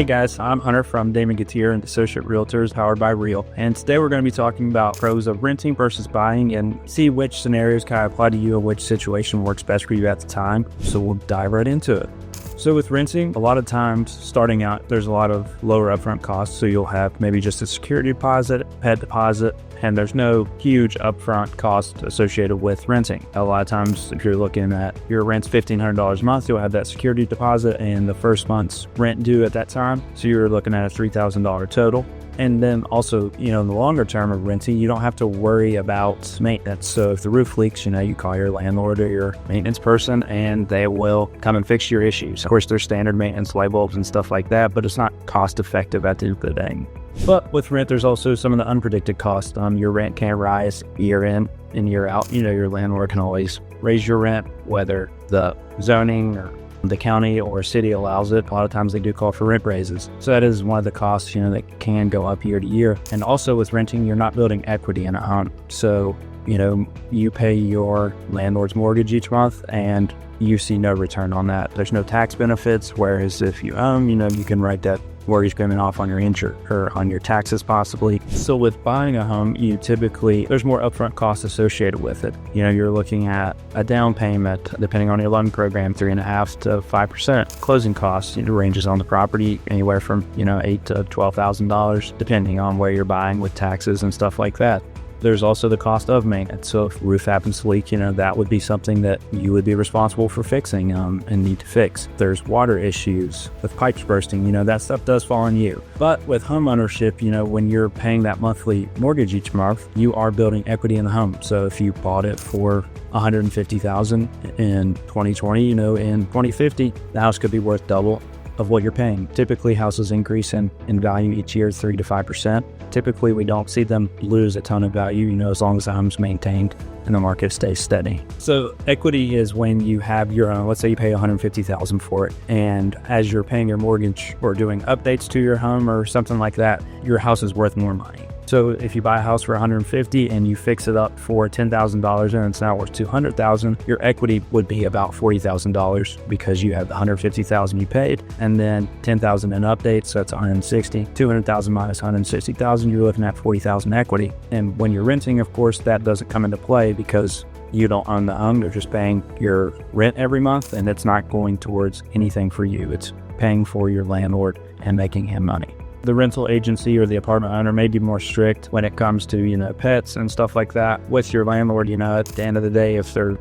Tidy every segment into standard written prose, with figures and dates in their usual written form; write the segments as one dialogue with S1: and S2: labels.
S1: Hey guys, I'm Hunter from Damon Gettier Associates Realtors, powered by Real. And today we're going to be talking about pros of renting versus buying and see which scenarios kind of apply to you and which situation works best for you at the time. So we'll dive right into it. So with renting, a lot of times starting out, there's a lot of lower upfront costs. So you'll have maybe just a security deposit, pet deposit, and there's no huge upfront cost associated with renting. A lot of times, if you're looking at your rent's $1,500 a month, you'll have that security deposit and the first month's rent due at that time. So you're looking at a $3,000 total. And then also, in the longer term of renting, you don't have to worry about maintenance. So if the roof leaks, you call your landlord or your maintenance person and they will come and fix your issues. Of course, there's standard maintenance labels and stuff like that, but it's not cost effective at the end of the day. But with rent, there's also some of the unpredicted costs. Your rent can rise year in and year out. Your landlord can always raise your rent, whether the zoning or the county or city allows it. A lot of times they do call for rent raises. So that is one of the costs, that can go up year to year. And also with renting, you're not building equity in a home. So, you pay your landlord's mortgage each month and you see no return on that. There's no tax benefits. Whereas if you own, you can write that mortgage payment off on your insurance or on your taxes possibly. So with buying a home, there's more upfront costs associated with it. You're looking at a down payment, depending on your loan program, 3.5% to 5%. Closing costs, ranges on the property anywhere from, $8,000 to $12,000, depending on where you're buying with taxes and stuff like that. There's also the cost of maintenance. So if the roof happens to leak, that would be something that you would be responsible for fixing and need to fix. There's water issues with pipes bursting, that stuff does fall on you. But with home ownership, when you're paying that monthly mortgage each month, you are building equity in the home. So if you bought it for $150,000 in 2020, in 2050, the house could be worth double of what you're paying. Typically, houses increase in value each year 3 to 5%. Typically, we don't see them lose a ton of value, as long as the home's maintained and the market stays steady. So equity is when you have your own, let's say you pay $150,000 for it, and as you're paying your mortgage or doing updates to your home or something like that, your house is worth more money. So if you buy a house for $150,000 and you fix it up for $10,000 and it's now worth $200,000, your equity would be about $40,000 because you have the $150,000 you paid and then $10,000 in updates, so that's $160,000. $200,000 minus $160,000, you're looking at $40,000 equity. And when you're renting, of course, that doesn't come into play because you don't own the home. You're just paying your rent every month and it's not going towards anything for you. It's paying for your landlord and making him money. The rental agency or the apartment owner may be more strict when it comes to, pets and stuff like that. With your landlord, at the end of the day, if they're,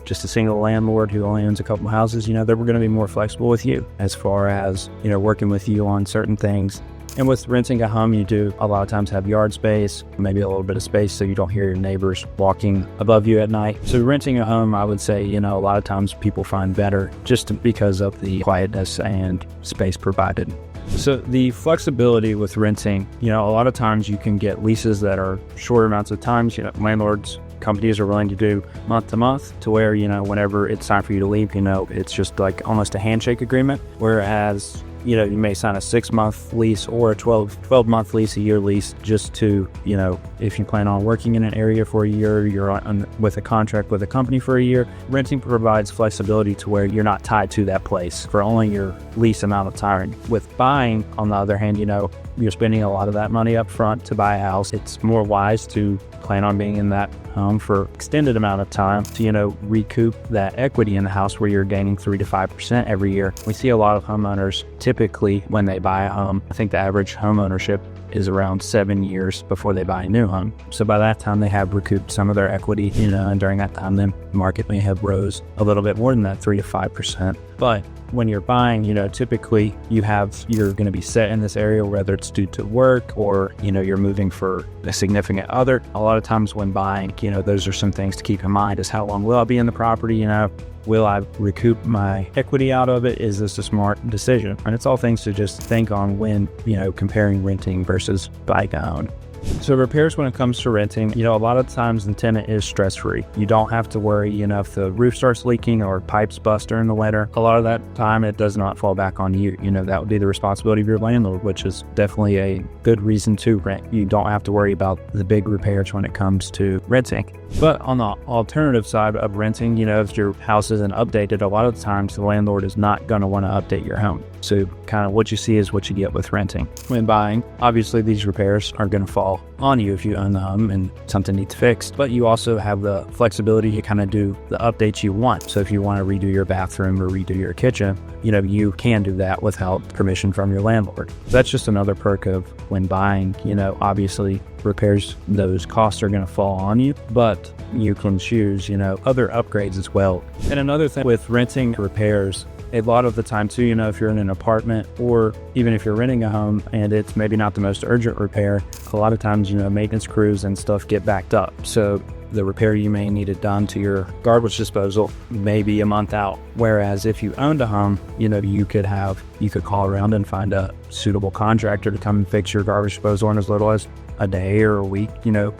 S1: just a single landlord who only owns a couple houses, they're going to be more flexible with you as far as, working with you on certain things. And with renting a home, you do a lot of times have yard space, maybe a little bit of space so you don't hear your neighbors walking above you at night. So renting a home, I would say, a lot of times people find better just because of the quietness and space provided. So the flexibility with renting, a lot of times you can get leases that are short amounts of times. Landlords, companies are willing to do month to month to where, whenever it's time for you to leave, it's just like almost a handshake agreement. Whereas, you may sign a 6-month lease or a 12-month lease, a year lease, just to, if you plan on working in an area for a year, you're on with a contract with a company for a year. Renting provides flexibility to where you're not tied to that place for only your lease amount of time. With buying, on the other hand, you're spending a lot of that money up front to buy a house. It's more wise to plan on being in that home for extended amount of time to, recoup that equity in the house where you're gaining 3 to 5% every year. We see a lot of homeowners typically when they buy a home, I think the average home ownership is around 7 years before they buy a new home. So by that time they have recouped some of their equity, and during that time the market may have rose a little bit more than that 3 to 5%. But when you're buying, typically you're going to be set in this area, whether it's due to work or, you're moving for a significant other. A lot of times when buying, those are some things to keep in mind is how long will I be in the property? Will I recoup my equity out of it? Is this a smart decision? And it's all things to just think on when, comparing renting versus buying a home. So repairs when it comes to renting, a lot of times the tenant is stress-free. You don't have to worry, if the roof starts leaking or pipes bust during the winter. A lot of that time, it does not fall back on you. That would be the responsibility of your landlord, which is definitely a good reason to rent. You don't have to worry about the big repairs when it comes to renting. But on the alternative side of renting, if your house isn't updated, a lot of times the landlord is not going to want to update your home. So kind of what you see is what you get with renting. When buying, obviously these repairs are going to fall on you if you own the home and something needs fixed, but you also have the flexibility to kind of do the updates you want. So if you want to redo your bathroom or redo your kitchen, you can do that without permission from your landlord. That's just another perk of when buying. Obviously repairs, those costs are going to fall on you, but you can choose, other upgrades as well. And another thing with renting repairs, a lot of the time too, if you're in an apartment or even if you're renting a home and it's maybe not the most urgent repair, a lot of times, maintenance crews and stuff get backed up. So the repair you may need it done to your garbage disposal may be a month out. Whereas if you owned a home, you could call around and find a suitable contractor to come and fix your garbage disposal in as little as a day or a week,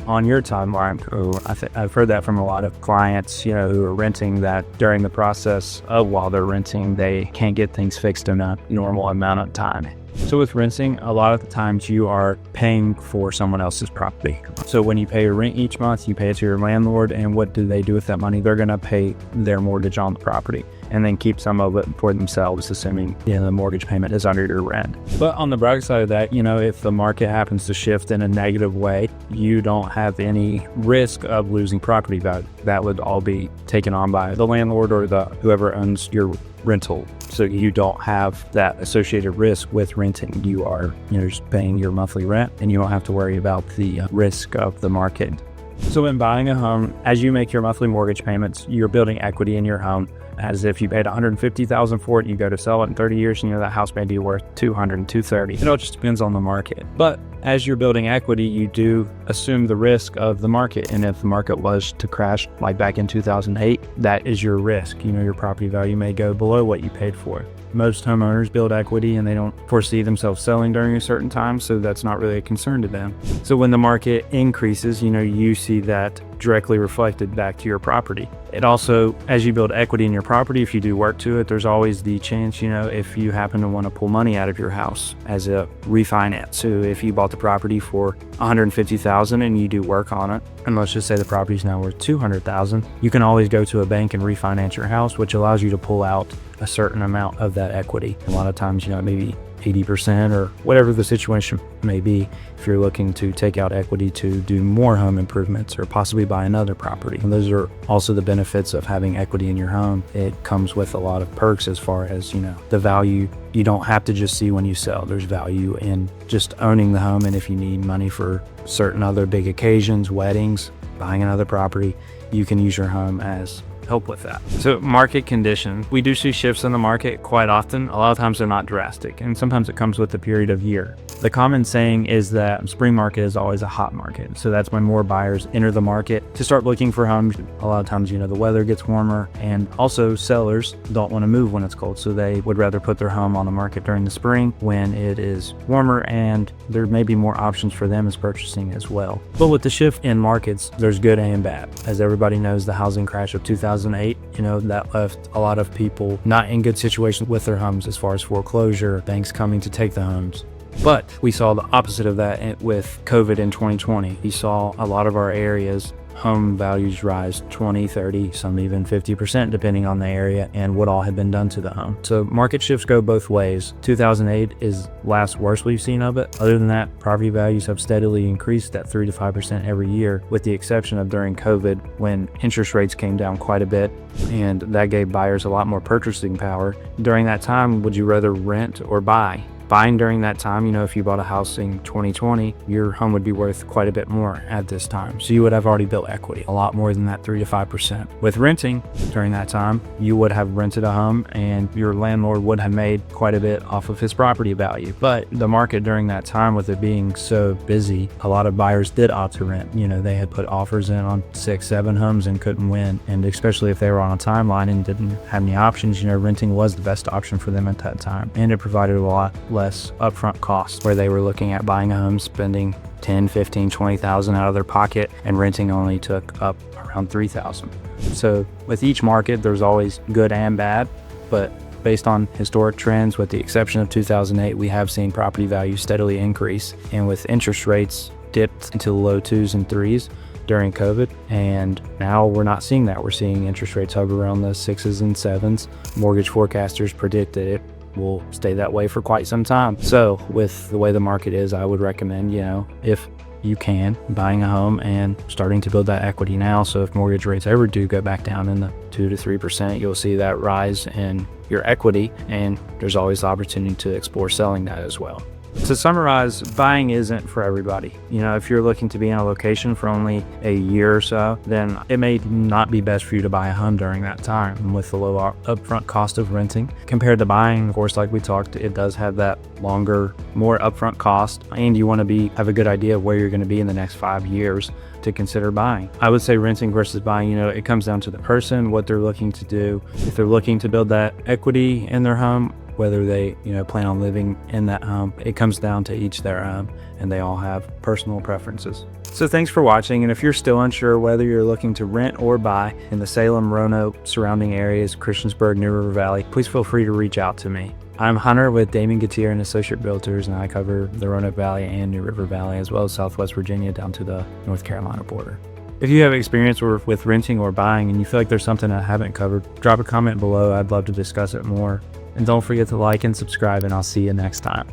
S1: on your timeline. I've heard that from a lot of clients, who are renting, that during the process of while they're renting, they can't get things fixed in a normal amount of time. So with renting, a lot of the times you are paying for someone else's property. So when you pay your rent each month, you pay it to your landlord, and what do they do with that money? They're going to pay their mortgage on the property and then keep some of it for themselves, assuming the mortgage payment is under your rent. But on the bright side of that, if the market happens to shift in a negative way, you don't have any risk of losing property value. That would all be taken on by the landlord or whoever owns your rental. So you don't have that associated risk with renting. You are just paying your monthly rent, and you don't have to worry about the risk of the market. So when buying a home, as you make your monthly mortgage payments, you're building equity in your home. As if you paid $150,000 for it, you go to sell it in 30 years, that house may be worth $200,000, $230,000. It all just depends on the market. But as you're building equity, you do assume the risk of the market. And if the market was to crash, like back in 2008, that is your risk. Your property value may go below what you paid for it. Most homeowners build equity and they don't foresee themselves selling during a certain time, so that's not really a concern to them. So when the market increases, you see that directly reflected back to your property. It also, as you build equity in your property, if you do work to it, there's always the chance, if you happen to want to pull money out of your house as a refinance. So if you bought the property for $150,000 and you do work on it, and let's just say the property is now worth $200,000, you can always go to a bank and refinance your house, which allows you to pull out a certain amount of that equity. A lot of times, maybe 80% or whatever the situation may be, if you're looking to take out equity to do more home improvements or possibly buy another property. And those are also the benefits of having equity in your home. It comes with a lot of perks as far as, the value. You don't have to just see when you sell. There's value in just owning the home. And if you need money for certain other big occasions, weddings, buying another property, you can use your home as help with that. So market conditions, we do see shifts in the market quite often. A lot of times they're not drastic, and sometimes it comes with a period of year. The common saying is that spring market is always a hot market. So that's when more buyers enter the market to start looking for homes. A lot of times, the weather gets warmer, and also sellers don't want to move when it's cold. So they would rather put their home on the market during the spring when it is warmer, and there may be more options for them as purchasing as well. But with the shift in markets, there's good and bad. As everybody knows, the housing crash of 2008, that left a lot of people not in good situations with their homes as far as foreclosure, banks coming to take the homes. But we saw the opposite of that with COVID in 2020. We saw a lot of our areas, home values rise 20, 30, some even 50%, depending on the area and what all had been done to the home. So market shifts go both ways. 2008 is last worst we've seen of it. Other than that, property values have steadily increased at 3 to 5% every year, with the exception of during COVID, when interest rates came down quite a bit, and that gave buyers a lot more purchasing power. During that time, would you rather rent or buy? Buying during that time, if you bought a house in 2020, your home would be worth quite a bit more at this time. So you would have already built equity, a lot more than that 3 to 5%. With renting during that time, you would have rented a home and your landlord would have made quite a bit off of his property value. But the market during that time, with it being so busy, a lot of buyers did opt to rent. They had put offers in on 6, 7 homes and couldn't win. And especially if they were on a timeline and didn't have any options, renting was the best option for them at that time. And it provided a lot less upfront costs, where they were looking at buying a home, spending $10,000, $15,000, $20,000 out of their pocket, and renting only took up around $3,000. So with each market, there's always good and bad, but based on historic trends, with the exception of 2008, we have seen property values steadily increase, and with interest rates dipped into the low 2s and 3s during COVID, and now we're not seeing that. We're seeing interest rates hover around the 6s and 7s. Mortgage forecasters predict that it will stay that way for quite some time. So with the way the market is, I would recommend, if you can, buying a home and starting to build that equity now. So if mortgage rates ever do go back down in the 2 to 3%, you'll see that rise in your equity, and there's always the opportunity to explore selling that as well. To summarize, buying isn't for everybody. If you're looking to be in a location for only a year or so, then it may not be best for you to buy a home during that time with the low upfront cost of renting. Compared to buying, of course, like we talked, it does have that longer, more upfront cost, and you want to have a good idea of where you're going to be in the next 5 years to consider buying. I would say renting versus buying, it comes down to the person, what they're looking to do. If they're looking to build that equity in their home, whether they plan on living in that home, it comes down to each their own, and they all have personal preferences. So thanks for watching, and if you're still unsure whether you're looking to rent or buy in the Salem, Roanoke, surrounding areas, Christiansburg, New River Valley, please feel free to reach out to me. I'm Hunter with Damon Gettier Associates Realtors, and I cover the Roanoke Valley and New River Valley, as well as Southwest Virginia down to the North Carolina border. If you have experience with renting or buying and you feel like there's something I haven't covered, drop a comment below. I'd love to discuss it more. And don't forget to like and subscribe, and I'll see you next time.